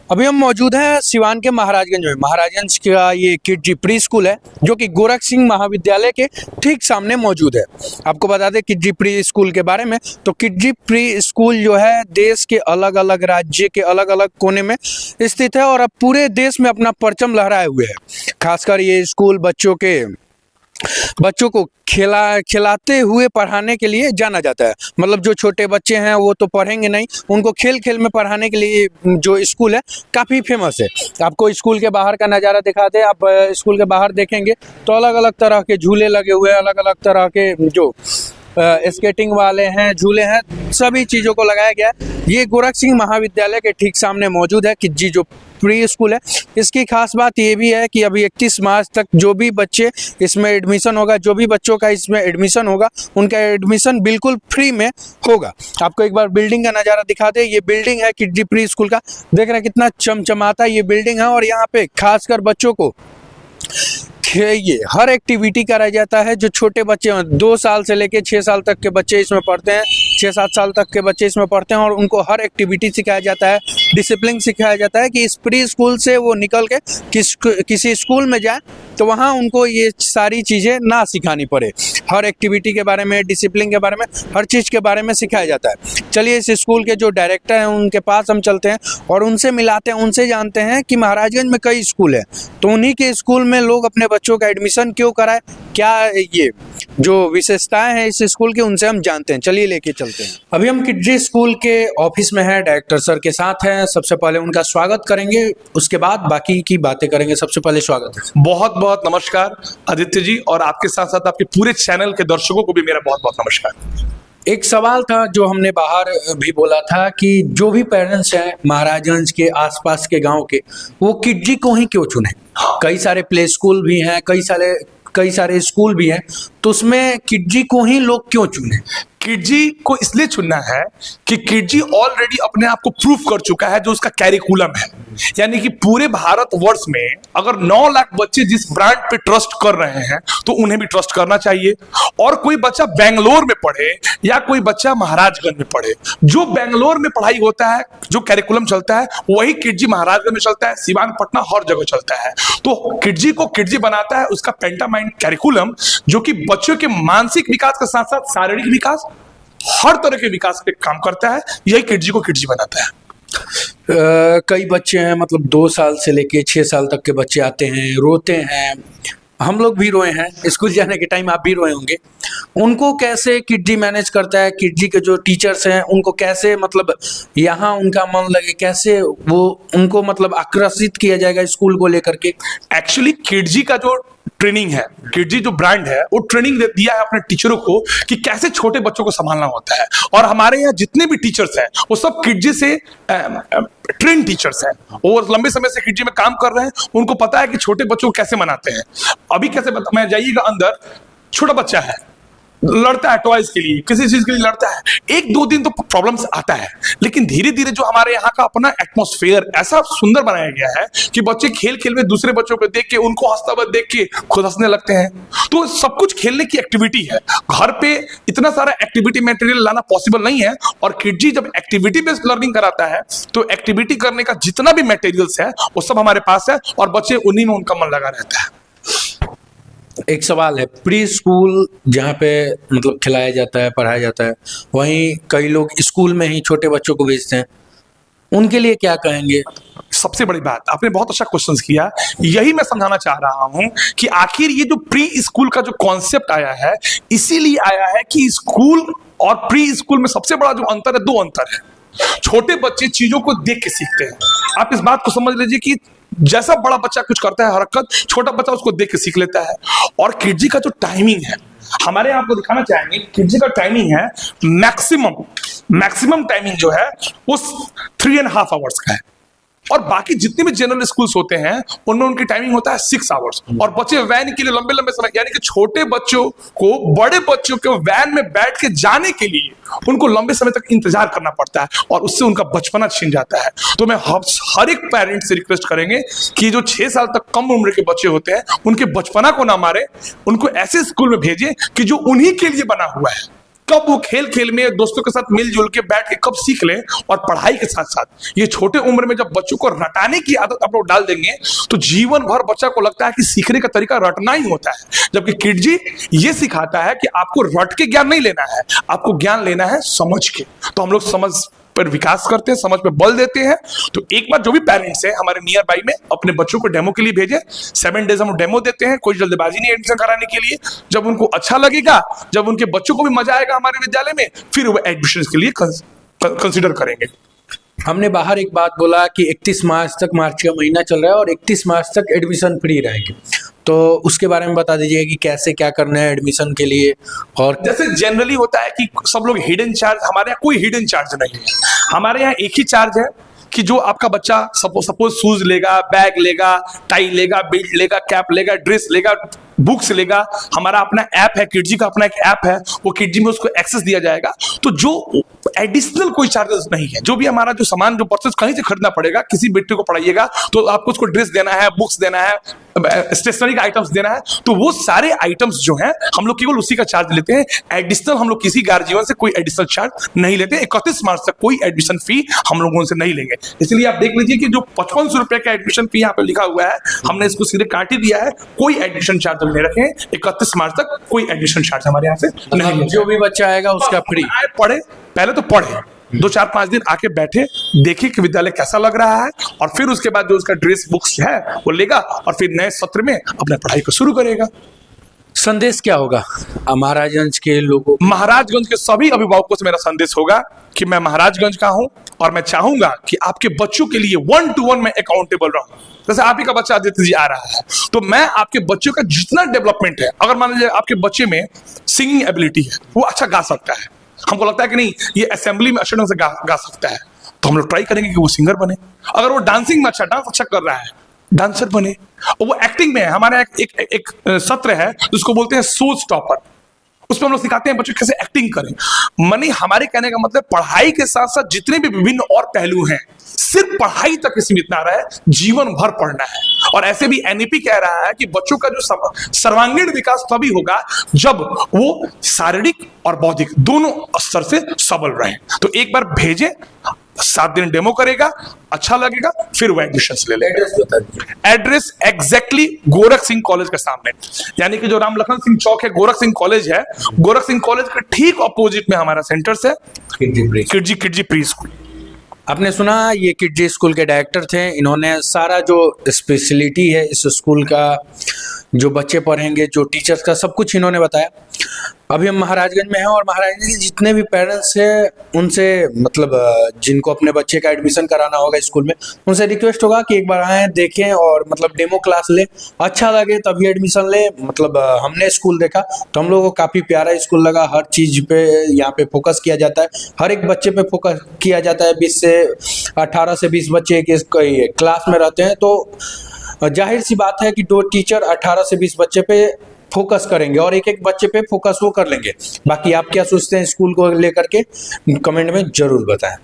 अभी हम मौजूद हैं सिवान के महाराजगंज में। महाराजगंज का ये किडजी प्री स्कूल है जो कि गोरख सिंह महाविद्यालय के ठीक सामने मौजूद है। आपको बता दें किडजी प्री स्कूल के बारे में, तो किडजी प्री स्कूल जो है देश के अलग अलग राज्य के अलग अलग कोने में स्थित है और अब पूरे देश में अपना परचम लहराए हुए है। खासकर ये स्कूल बच्चों को खिलाते हुए पढ़ाने के लिए जाना जाता है। मतलब जो छोटे बच्चे हैं वो तो पढ़ेंगे नहीं, उनको खेल खेल में पढ़ाने के लिए जो स्कूल है काफ़ी फेमस है। आपको स्कूल के बाहर का नज़ारा दिखाते हैं। आप स्कूल के बाहर देखेंगे तो अलग अलग तरह के झूले लगे हुए हैं, अलग अलग तरह के जो स्केटिंग वाले हैं, झूले हैं, सभी चीज़ों को लगाया गया है। ये गोरख सिंह महाविद्यालय के ठीक सामने मौजूद है किडजी जो प्री स्कूल है। इसकी खास बात ये भी है कि अभी 31 मार्च तक जो भी बच्चे इसमें एडमिशन होगा, जो भी बच्चों का इसमें एडमिशन होगा, उनका एडमिशन बिल्कुल फ्री में होगा। आपको एक बार बिल्डिंग का नज़ारा दिखा दे। ये बिल्डिंग है किडजी प्री स्कूल का। देख रहे हैं कितना चमचमाता ये बिल्डिंग है। और यहाँ पे खासकर बच्चों को ये हर एक्टिविटी कराया जाता है। जो छोटे बच्चे हैं 2 साल से लेके 6 साल तक के बच्चे इसमें पढ़ते हैं, 6-7 साल तक के बच्चे इसमें पढ़ते हैं और उनको हर एक्टिविटी सिखाया जाता है, डिसिप्लिन सिखाया जाता है कि इस प्री स्कूल से वो निकल के किसी स्कूल में जाए तो वहाँ उनको ये सारी चीज़ें ना सिखानी पड़े। हर एक्टिविटी के बारे में, डिसिप्लिन के बारे में, हर चीज़ के बारे में सिखाया जाता है। चलिए इस स्कूल के जो डायरेक्टर हैं उनके पास हम चलते हैं और उनसे मिलाते हैं, उनसे जानते हैं कि महाराजगंज में कई स्कूल है तो उन्हीं के स्कूल में लोग अपने बच्चों का एडमिशन क्यों कराए, क्या ये जो विशेषताएं हैं इस स्कूल की, उनसे हम जानते हैं। चलिए लेके चलते हैं। अभी हम किडजी स्कूल के ऑफिस में हैं, डायरेक्टर सर के साथ हैं। सबसे पहले उनका स्वागत करेंगे, उसके बाद बाकी की बातें करेंगे। सबसे पहले स्वागत है। बहुत बहुत नमस्कार आदित्य जी, और आपके साथ साथ आपके पूरे चैनल के दर्शकों को भी मेरा बहुत बहुत नमस्कार। एक सवाल था जो हमने बाहर भी बोला था कि जो भी पेरेंट्स हैं महाराजगंज के आसपास के गांव के, वो किडजी को ही क्यों चुने। कई सारे प्ले स्कूल भी हैं, कई सारे स्कूल भी हैं, तो उसमें किडजी को ही लोग क्यों चुने। किडजी को इसलिए चुनना है कि किडजी ऑलरेडी अपने आप को प्रूफ कर चुका है जो उसका कैरिकुलम है। यानी कि पूरे भारतवर्ष में अगर 9 लाख बच्चे जिस ब्रांड पे ट्रस्ट कर रहे हैं तो उन्हें भी ट्रस्ट करना चाहिए। और कोई बच्चा बेंगलोर में पढ़े या कोई बच्चा महाराजगंज में पढ़े, जो बेंगलोर में पढ़ाई होता है, जो कैरिकुलम चलता है, वही किडजी महाराजगंज में चलता है, सिवान, पटना, हर जगह चलता है। तो किडजी को किडजी बनाता है उसका पेंटामाइंड कैरिकुलम, जो कि बच्चों के मानसिक विकास के साथ साथ शारीरिक विकास, हर तरह के विकास पे काम करता है। यही किडजी को किडजी बनाता है। कई बच्चे हैं, मतलब 2 साल से लेके 6 साल तक के बच्चे आते हैं, रोते हैं। हम लोग भी रोए हैं, स्कूल जाने के टाइम आप भी रोए होंगे। उनको कैसे किडजी मैनेज करता है, किडजी के जो टीचर्स हैं उनको कैसे मतलब यहाँ उनका मन लगे, कैसे वो उनको मतलब आकर्षित किया जाएगा स्कूल को लेकर के। एक्चुअली किडजी का जो ट्रेनिंग है, किडजी जो ब्रांड है, वो ट्रेनिंग दिया है अपने टीचरों को कि कैसे छोटे बच्चों को संभालना होता है। और हमारे यहाँ जितने भी टीचर्स हैं वो सब किडजी से ट्रेन टीचर्स हैं, वो लंबे समय से किडजी में काम कर रहे हैं। उनको पता है कि छोटे बच्चों को कैसे मनाते हैं। अभी कैसे मैं जाइएगा अंदर, छोटा बच्चा है, लड़ता है टॉयज के लिए, किसी चीज के लिए लड़ता है, 1-2 दिन तो प्रॉब्लम्स आता है, लेकिन धीरे धीरे जो हमारे यहाँ का अपना एटमॉस्फेयर ऐसा सुंदर बनाया गया है कि बच्चे खेल खेल में दूसरे बच्चों को देख के, उनको हंसता हुआ देख के खुद हंसने लगते हैं। तो सब कुछ खेलने की एक्टिविटी है। घर पे इतना सारा एक्टिविटी मटेरियल लाना पॉसिबल नहीं है, और किडजी जब एक्टिविटी बेस्ड लर्निंग कराता है तो एक्टिविटी करने का जितना भी मटेरियल्स है वो सब हमारे पास है, और बच्चे उन्हीं में उनका मन लगा रहता है। एक सवाल है, प्री स्कूल जहाँ पे मतलब खिलाया जाता है, पढ़ाया जाता है, वहीं कई लोग स्कूल में ही छोटे बच्चों को भेजते हैं, उनके लिए क्या कहेंगे। सबसे बड़ी बात, आपने बहुत अच्छा क्वेश्चन किया। यही मैं समझाना चाह रहा हूं कि आखिर ये जो प्री स्कूल का जो कॉन्सेप्ट आया है, इसीलिए आया है कि स्कूल और प्री स्कूल में सबसे बड़ा जो अंतर है, 2 अंतर है। छोटे बच्चे चीजों को देख के सीखते हैं। आप इस बात को समझ लीजिए कि जैसा बड़ा बच्चा कुछ करता है हरकत, छोटा बच्चा उसको देख के सीख लेता है। और किडजी का जो टाइमिंग है, हमारे आपको दिखाना चाहेंगे, किडजी का टाइमिंग है मैक्सिमम टाइमिंग जो है वो 3.5 आवर्स का है। और बाकी जितने भी जनरल स्कूल्स होते हैं उनमें उनकी टाइमिंग होता है 6 आवर्स। और बच्चे वैन के लिए लंबे लंबे समय, यानी कि छोटे बच्चों को बड़े बच्चों के वैन में बैठ के जाने के लिए उनको लंबे समय तक इंतजार करना पड़ता है, और उससे उनका बचपना छिन जाता है। तो मैं हर एक पेरेंट से रिक्वेस्ट करेंगे कि जो 6 साल तक कम उम्र के बच्चे होते हैं उनके बचपना को ना मारे, उनको ऐसे स्कूल में भेजें कि जो उन्हीं के लिए बना हुआ है, कब वो खेल खेल में दोस्तों के साथ मिलजुल के बैठ के कब सीख लें, और पढ़ाई के साथ साथ ये छोटे उम्र में जब बच्चों को रटाने की आदत आप लोग डाल देंगे तो जीवन भर बच्चा को लगता है कि सीखने का तरीका रटना ही होता है। जबकि किडजी ये सिखाता है कि आपको रट के ज्ञान नहीं लेना है, आपको ज्ञान लेना है समझ के। तो हम लोग समझ पर विकास करते हैं, समझ पे बल देते हैं। तो एक बार जो भी पेरेंट्स हैं हमारे नियर बाई में अपने बच्चों को डेमो के लिए भेजें। 7 डेज हम डेमो देते हैं, कोई जल्दबाजी नहीं एडमिशन कराने के लिए। जब उनको अच्छा लगेगा, जब उनके बच्चों को भी मजा आएगा हमारे विद्यालय में, फिर वो एडमिशन के लिए कंसिडर करेंगे। हमने बाहर एक बात बोला कि 31 मार्च तक, मार्च का महीना चल रहा है और 31 मार्च तक एडमिशन फ्री रहेंगे, तो उसके बारे में बता दीजिए कि कैसे क्या करना है एडमिशन के लिए। और जैसे जनरली होता है कि सब लोग हिडन चार्ज, हमारे यहाँ कोई हिडन चार्ज नहीं है। हमारे यहाँ एक ही चार्ज है कि जो आपका बच्चा सपोज शूज लेगा, बैग लेगा, टाई लेगा, बेल्ट लेगा, कैप लेगा, ड्रेस लेगा, बुक्स लेगा, हमारा अपना ऐप है, किडजी का अपना एक ऐप है, वो किडजी में उसको एक्सेस दिया जाएगा। तो जो एडिशनल कोई चार्जेस नहीं है। जो भी हमारा जो सामान जो परचेज कहीं से खरीदना पड़ेगा, किसी बेटे को पढ़ाइएगा तो आपको उसको ड्रेस देना है, बुक्स देना है, स्टेशनरी का आइटम्स देना है, तो वो सारे आइटम्स जो हैं हम लोग केवल उसी का चार्ज लेते हैं। एडिशनल हम लोग किसी गार्जियन से कोई एडिशनल चार्ज नहीं लेते। 31 मार्च तक कोई एडमिशन फी हम लोगों से नहीं लेंगे। इसलिए आप देख लीजिए कि जो 5500 रुपए का एडमिशन फी यहाँ पे लिखा हुआ है, हमने इसको सीधे काट ही दिया है। कोई एडमिशन चार्ज नहीं रखे। 31 मार्च तक कोई एडमिशन चार्ज हमारे यहाँ से नहीं। जो भी बच्चा आएगा उसका फ्री। पढ़े, पहले तो पढ़े, 2-4-5 दिन आके बैठे, देखिए कि विद्यालय कैसा लग रहा है, और फिर उसके बाद जो उसका ड्रेस बुक्स है वो लेगा और फिर नए सत्र में अपने पढ़ाई को शुरू करेगा। संदेश क्या होगा महाराजगंज के लोगों? महाराजगंज के सभी अभिभावकों से मेरा संदेश होगा कि मैं महाराजगंज का हूं और मैं चाहूंगा कि आपके बच्चों के लिए 1-to-1 में अकाउंटेबल रहूं। जैसे आप ही का बच्चा आदित्य जी आ रहा है, तो मैं आपके बच्चों का जितना डेवलपमेंट है, अगर मान लीजिए आपके बच्चे में सिंगिंग एबिलिटी है, वो अच्छा गा सकता है, हमको लगता है कि नहीं ये असेंबली में अच्छे ढंग से गा सकता है, तो हम लोग ट्राई करेंगे कि वो सिंगर बने। अगर वो डांसिंग में डांस अच्छा कर रहा है, डांसर बने। और वो एक्टिंग में है, हमारा एक सत्र है जिसको बोलते हैं शो स्टॉपर, उसमें हम लोग सिखाते हैं बच्चों कैसे एक्टिंग करें। मनी हमारे कहने का मतलब पढ़ाई के साथ साथ जितने भी विभिन्न और पहलू हैं, सिर्फ पढ़ाई तक सीमित ना रहे, जीवन भर पढ़ना है। और ऐसे भी एनईपी कह रहा है कि बच्चों का जो सर्वांगीण विकास तभी होगा जब वो शारीरिक और बौद्धिक दोनों स्तर से सबल रहे। तो एक बार भेजें, 7 दिन डेमो करेगा, अच्छा लगेगा, फिर वो एडमिशन ले लेगा। Address exactly Gorakh Singh college के सामने, यानी कि जो राम लखन सिंह चौक है, गोरख सिंह कॉलेज है, गोरख सिंह कॉलेज के ठीक अपोजिट में हमारा सेंटर है, किडजी प्री स्कूल। आपने सुना ये किडजी स्कूल के डायरेक्टर थे, इन्होंने सारा जो स्पेशलिटी है इस स्कूल का, जो बच्चे पढ़ेंगे, जो टीचर्स का, सब कुछ इन्होंने बताया। अभी हम महाराजगंज में हैं और महाराजगंज के जितने भी पेरेंट्स हैं उनसे, मतलब जिनको अपने बच्चे का एडमिशन कराना होगा स्कूल में, उनसे रिक्वेस्ट होगा कि एक बार आएँ, देखें और मतलब डेमो क्लास लें, अच्छा लगे तभी एडमिशन लें। मतलब हमने स्कूल देखा तो हम लोगों को काफ़ी प्यारा स्कूल लगा। हर चीज़ पे यहाँ पे फोकस किया जाता है, हर एक बच्चे पे फोकस किया जाता है। 18 से 20 बच्चे एक क्लास में रहते हैं, तो जाहिर सी बात है कि 2 टीचर 18 से 20 बच्चे पे फोकस करेंगे और एक बच्चे पे फोकस वो कर लेंगे। बाकी आप क्या सोचते हैं स्कूल को लेकर के, कमेंट में जरूर बताएं।